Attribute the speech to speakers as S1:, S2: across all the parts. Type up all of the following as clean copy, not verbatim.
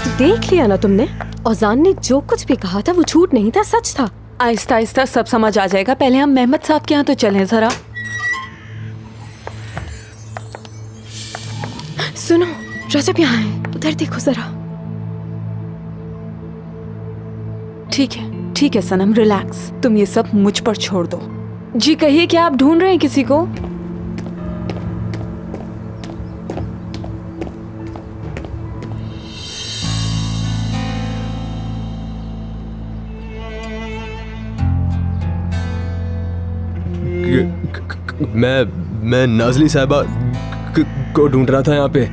S1: देख लिया ना तुमने, औजान ने जो कुछ भी कहा था वो झूठ नहीं था, सच था।
S2: आहिस्ता आहिस्ता सब समझ आ जाएगा। पहले हम मेहमद साहब के यहाँ तो चलें जरा।
S1: सुनो, रजब यहाँ है, उधर देखो जरा।
S2: ठीक है सनम, रिलैक्स। तुम ये सब मुझ पर छोड़ दो। जी कहिए, क्या आप ढूंढ रहे हैं किसी को?
S3: मैं नाजली साहिबा को ढूंढ रहा था यहाँ पे।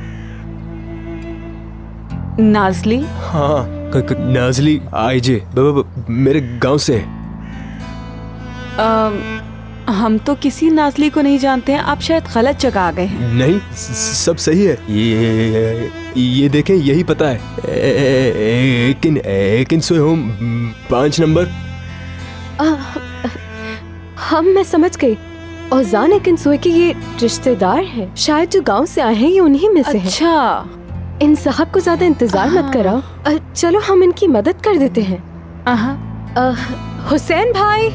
S2: नाजली?
S3: हाँ, नाजली आईजे मेरे गांव से।
S2: हम तो किसी नाजली को नहीं जानते हैं। आप शायद गलत जगह आ गए हैं।
S3: नहीं, सब सही है। ये देखें, यही पता है। लेकिन सोए होम 5 नंबर।
S1: मैं समझ गई। औजान एकिन सोए के ये रिश्तेदार हैं, शायद जो गांव से आए हैं ये उन्हीं में से हैं।
S2: अच्छा,
S1: इन साहब को ज्यादा इंतजार मत कराओ। चलो हम इनकी मदद कर देते हैं। हुसैन भाई।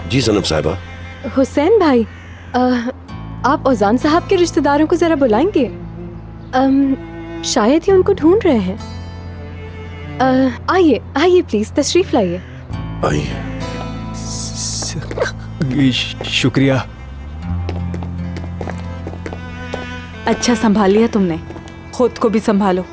S4: जी सनम साहिबा।
S1: हुसैन भाई, आप औजान साहब के रिश्तेदारों को जरा बुलाएंगे? शायद ये उनको ढूंढ रहे हैं। आइए आइए, प्लीज तशरीफ लाइए।
S4: आइए।
S3: शुक्रिया।
S2: अच्छा संभाल लिया तुमने, खुद को भी संभालो।